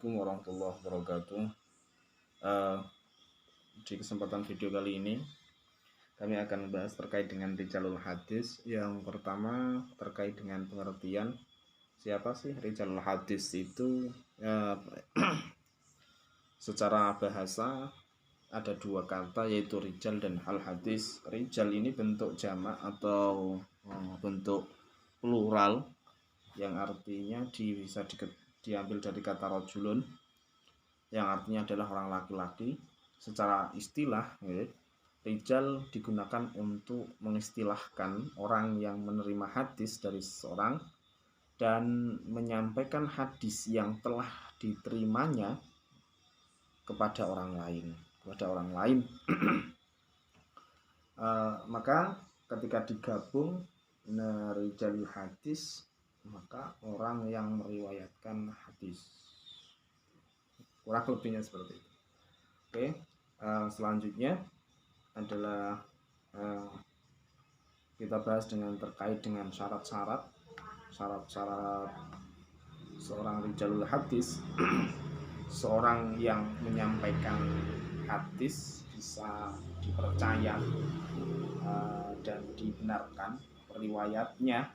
Assalamualaikum warahmatullahi wabarakatuh. Eh, di kesempatan video kali ini kami akan membahas terkait dengan rijalul hadis. Yang pertama terkait dengan pengertian siapa sih rijalul hadis itu. Secara bahasa ada dua kata, yaitu rijal dan al hadis. Rijal ini bentuk jamak atau bentuk plural yang artinya bisa diambil dari kata rojulun, yang artinya adalah orang laki-laki. Secara istilah, rijal digunakan untuk mengistilahkan orang yang menerima hadis dari seseorang dan menyampaikan hadis yang telah diterimanya kepada orang lain. Maka ketika digabung rijalul hadis, maka orang yang meriwayatkan hadis, kurang lebihnya seperti itu. Oke, selanjutnya adalah kita bahas terkait dengan syarat-syarat seorang rijalul hadis. Seorang yang menyampaikan hadis bisa dipercaya dan dibenarkan riwayatnya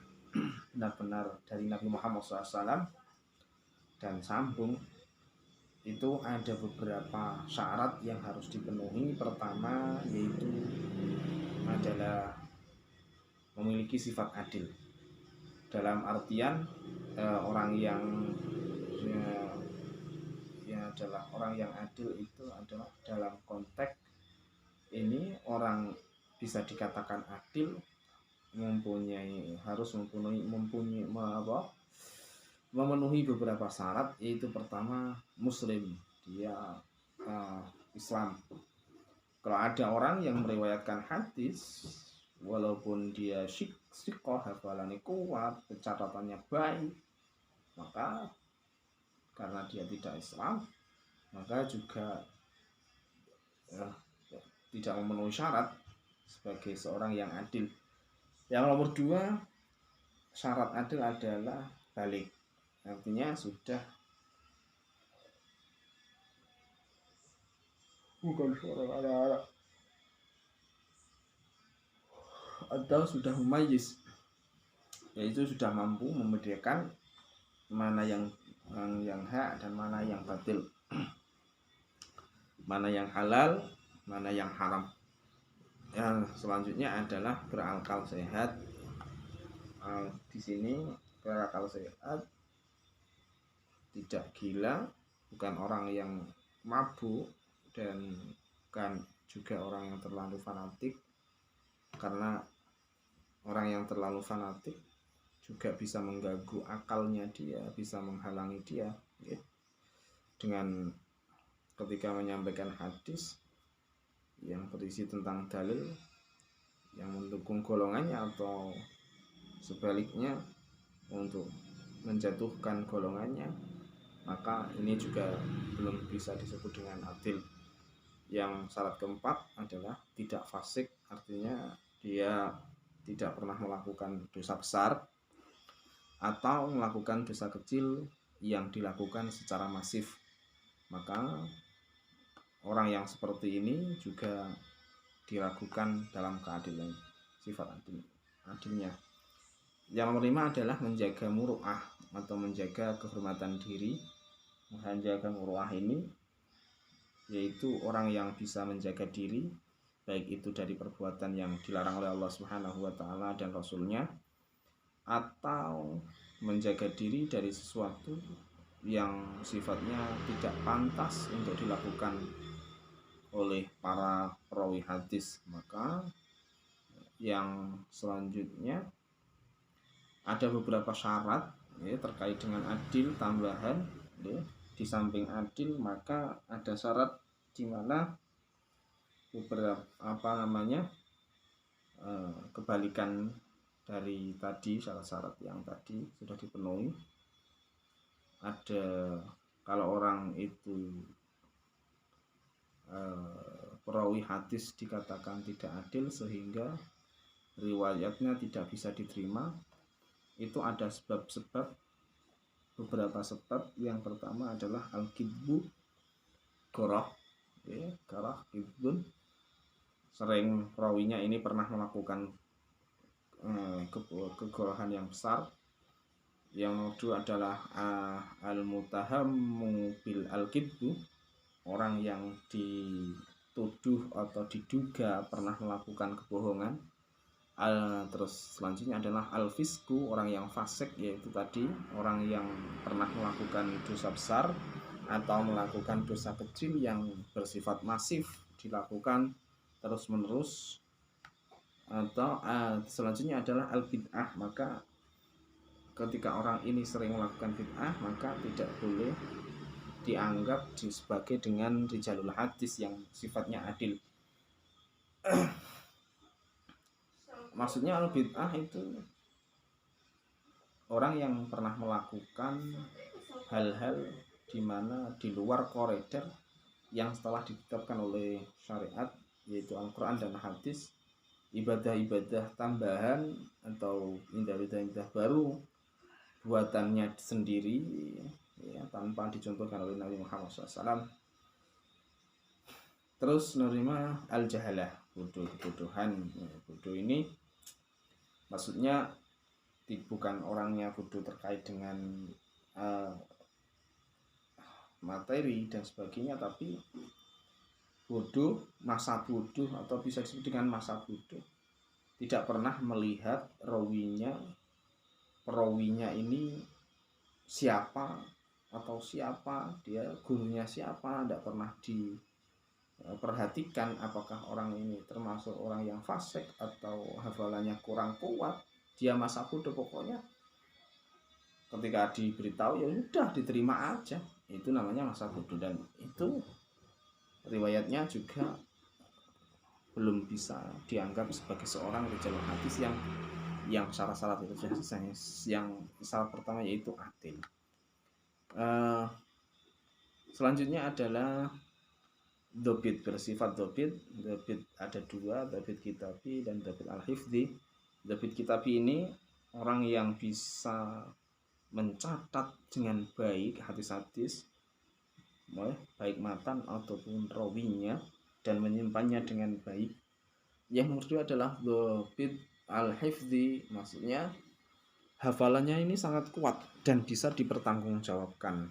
benar-benar dari Nabi Muhammad SAW dan sambung. Itu ada beberapa syarat yang harus dipenuhi. Pertama yaitu adalah memiliki sifat adil, dalam artian orang yang adalah orang yang adil itu adalah dalam konteks ini orang bisa dikatakan adil harus memenuhi beberapa syarat, yaitu pertama muslim, dia Islam. Kalau ada orang yang meriwayatkan hadis walaupun dia siqah, hafalannya kuat, pencatatannya baik, maka karena dia tidak Islam, maka juga tidak memenuhi syarat sebagai seorang yang adil. Yang nomor dua, syarat adil adalah balik, artinya sudah bukan seorang anak-anak atau sudah mumayyiz, yaitu sudah mampu membedakan mana yang hak dan mana yang batil, mana yang halal, mana yang haram. Yang selanjutnya adalah berakal sehat. Di sini berakal sehat, tidak gila, bukan orang yang mabuk, dan bukan juga orang yang terlalu fanatik, karena orang yang terlalu fanatik juga bisa mengganggu akalnya dia, bisa menghalangi dia dengan ketika menyampaikan hadis yang berisi tentang dalil yang mendukung golongannya atau sebaliknya untuk menjatuhkan golongannya, maka ini juga belum bisa disebut dengan adil. Yang syarat keempat adalah tidak fasik, artinya dia tidak pernah melakukan dosa besar atau melakukan dosa kecil yang dilakukan secara masif. Maka orang yang seperti ini juga diragukan dalam keadilan, sifat adilnya. Yang nomor 5 adalah menjaga muru'ah atau menjaga kehormatan diri. Menjaga muru'ah ini yaitu orang yang bisa menjaga diri, baik itu dari perbuatan yang dilarang oleh Allah Subhanahu wa Ta'ala dan Rasulnya, atau menjaga diri dari sesuatu yang sifatnya tidak pantas untuk dilakukan oleh para perawi hadis. Maka yang selanjutnya ada beberapa syarat terkait dengan adil tambahan. Di samping adil, maka ada syarat di mana beberapa kebalikan dari tadi, syarat-syarat yang tadi sudah dipenuhi. Ada kalau orang itu perawi hadis dikatakan tidak adil sehingga riwayatnya tidak bisa diterima, itu ada sebab-sebab beberapa sebab. Yang pertama adalah al-kidbu, goroh, goroh kidbun, sering perawinya ini pernah melakukan kegorohan yang besar. Yang kedua adalah al-mutahammu bil al-kidbu, orang yang dituduh atau diduga pernah melakukan kebohongan. Terus selanjutnya adalah al-fisku, orang yang fasik, yaitu tadi orang yang pernah melakukan dosa besar atau melakukan dosa kecil yang bersifat masif, dilakukan terus menerus. Atau selanjutnya adalah al-bid'ah, maka ketika orang ini sering melakukan bid'ah maka tidak boleh dianggap sebagai dengan rijalul hadis yang sifatnya adil. Maksudnya al-bid'ah itu orang yang pernah melakukan hal-hal di mana di luar koridor yang setelah ditetapkan oleh syariat, yaitu Al-Quran dan hadis, ibadah-ibadah tambahan atau ibadah-ibadah baru buatannya sendiri, ya, tanpa dicontohkan oleh Nabi Muhammad SAW. Terus menerima al-jahalah, bodoh-bodohan. Bodoh ini maksudnya bukan orangnya bodoh terkait dengan materi dan sebagainya, tapi bodoh, masa bodoh, atau bisa disebut dengan masa bodoh, tidak pernah melihat perawinya ini siapa atau siapa, dia gurunya siapa, tidak pernah diperhatikan apakah orang ini termasuk orang yang fasik atau hafalannya kurang kuat. Dia masa bodoh, pokoknya ketika diberitahu ya udah diterima aja, itu namanya masa bodoh. Dan itu riwayatnya juga belum bisa dianggap sebagai seorang rijalul hadis yang syarat-syarat itu yang syarat pertama yaitu adil. Selanjutnya adalah dobit, bersifat dobit. Dobit ada dua, dobit kitabi dan dobit al-hifdi. Dobit kitabi ini orang yang bisa mencatat dengan baik hadis-hadis, baik matan ataupun rawinya, dan menyimpannya dengan baik. Yang kedua adalah dobit al-hifdi, maksudnya hafalannya ini sangat kuat dan bisa dipertanggungjawabkan.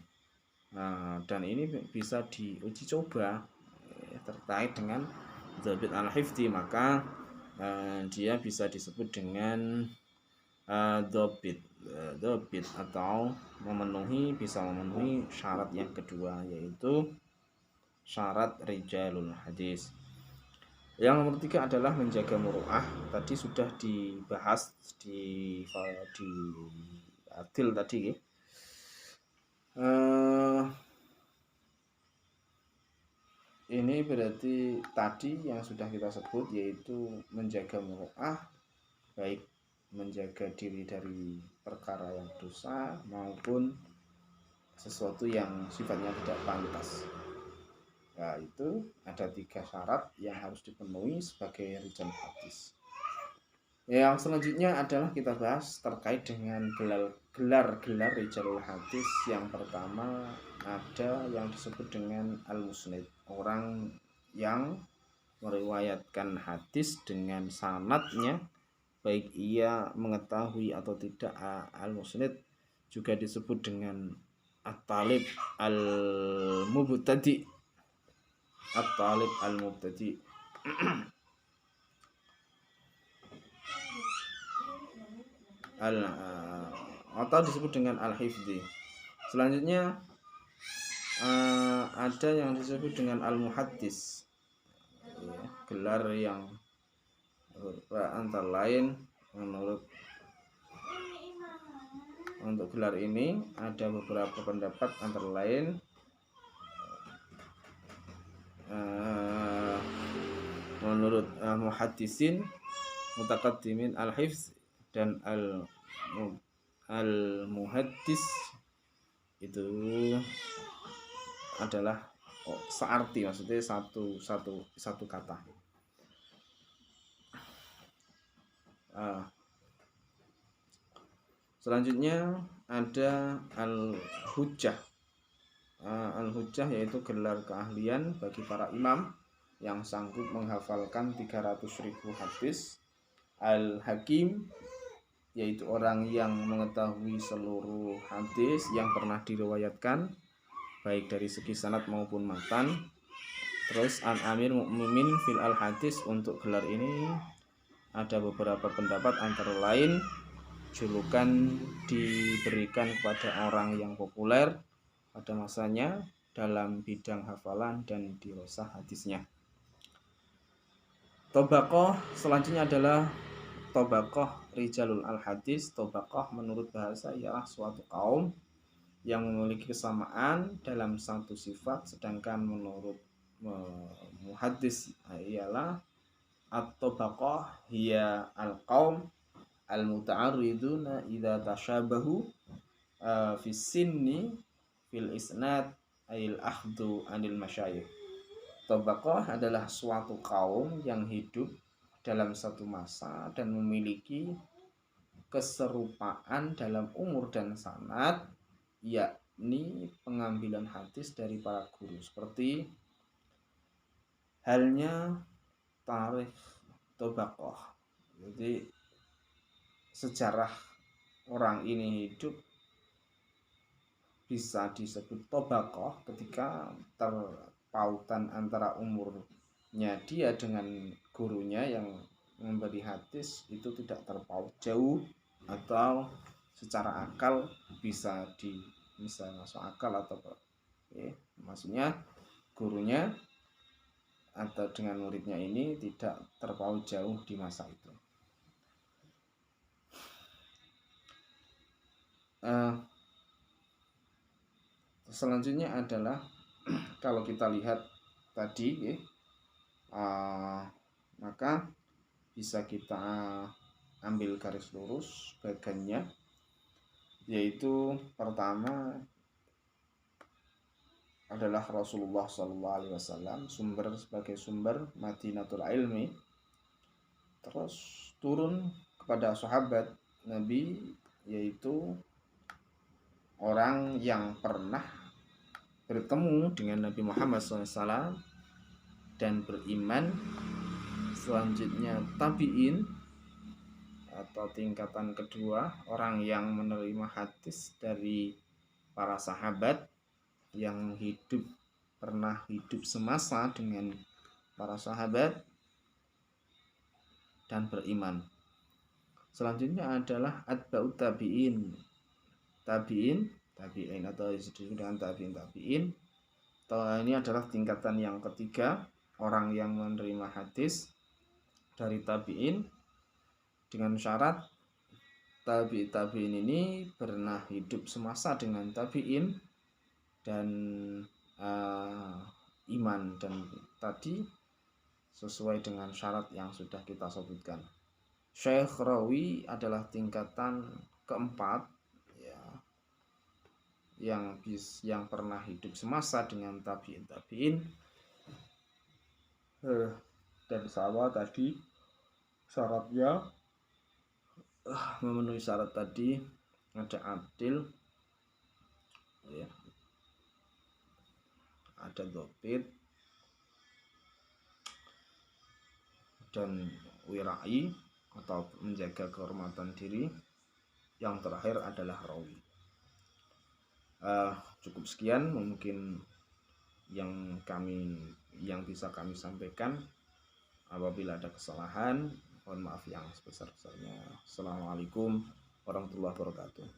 Dan ini bisa diuji coba terkait dengan dobit al-hifdi, maka dia bisa disebut dengan dobit atau bisa memenuhi syarat yang kedua, yaitu syarat rijalul hadis. Yang nomor 3 adalah menjaga muru'ah. Tadi sudah dibahas di adil tadi. Ini berarti tadi yang sudah kita sebut, yaitu menjaga muru'ah, baik menjaga diri dari perkara yang dosa maupun sesuatu yang sifatnya tidak pantas. Nah, itu ada 3 syarat yang harus dipenuhi sebagai rijalul hadis. Yang selanjutnya adalah kita bahas terkait dengan gelar-gelar rijalul hadis. Yang pertama ada yang disebut dengan al-musnid, orang yang meriwayatkan hadis dengan sanadnya, baik ia mengetahui atau tidak. Al-musnid juga disebut dengan at-talib al-mubtadi. At-talib al-mubtadi atau disebut dengan al-hifdi. Selanjutnya ada yang disebut dengan al-muhaddis, gelar yang antara lain untuk gelar ini ada beberapa pendapat, antara lain menurut muhaddisin mutaqaddimin al-hifz dan al-muhaddis itu adalah searti, maksudnya satu kata. Selanjutnya ada al-hujjah. Al-hujjah yaitu gelar keahlian bagi para imam yang sanggup menghafalkan 300.000 hadis. Al-hakim yaitu orang yang mengetahui seluruh hadis yang pernah diriwayatkan baik dari segi sanad maupun matan. Terus an-amir mu'min fil al-hadis, untuk gelar ini ada beberapa pendapat, antara lain julukan diberikan kepada orang yang populer pada masanya dalam bidang hafalan dan dirosah hadisnya. Tobaqoh selanjutnya adalah Tobaqoh rijalul al-hadis. Tobaqoh menurut bahasa ialah suatu kaum yang memiliki kesamaan dalam satu sifat, sedangkan menurut muhaddis ialah at-tobaqoh hiya al-qaum al-muta'arriduna idza tashabahu fi sinni fil isnad ayil akhdu anil masyayikh. Tobaqoh adalah suatu kaum yang hidup dalam satu masa dan memiliki keserupaan dalam umur dan sanad, yakni pengambilan hadis dari para guru, seperti halnya tarikh Tobaqoh. Jadi sejarah orang ini hidup bisa disebut Tobaqoh ketika terpautan antara umurnya dia dengan gurunya yang memberi hadis itu tidak terpaut jauh, atau secara akal bisa masuk akal, atau maksudnya gurunya atau dengan muridnya ini tidak terpaut jauh di masa itu. Selanjutnya adalah kalau kita lihat tadi maka bisa kita ambil garis lurus bagiannya, yaitu pertama adalah Rasulullah SAW sebagai sumber Madinatul Ilmi, terus turun kepada sahabat Nabi, yaitu orang yang pernah bertemu dengan Nabi Muhammad SAW dan beriman. Selanjutnya tabi'in atau tingkatan kedua, orang yang menerima hadis dari para sahabat yang pernah hidup semasa dengan para sahabat dan beriman. Selanjutnya adalah atba'ut tabi'in. Tabi'in atau disebut dengan tabi'in. Ini adalah tingkatan yang ketiga, orang yang menerima hadis dari tabi'in dengan syarat tabi'in ini pernah hidup semasa dengan tabi'in dan iman, dan tadi sesuai dengan syarat yang sudah kita sebutkan. Syekh Rawi adalah tingkatan keempat, yang pernah hidup semasa dengan tabi'in dan sama tadi syaratnya memenuhi syarat tadi, ada adil, ada dhobit dan wirai atau menjaga kehormatan diri. Yang terakhir adalah rawi. Cukup sekian mungkin yang bisa kami sampaikan. Apabila ada kesalahan, mohon maaf yang sebesar-besarnya. Assalamualaikum warahmatullahi wabarakatuh.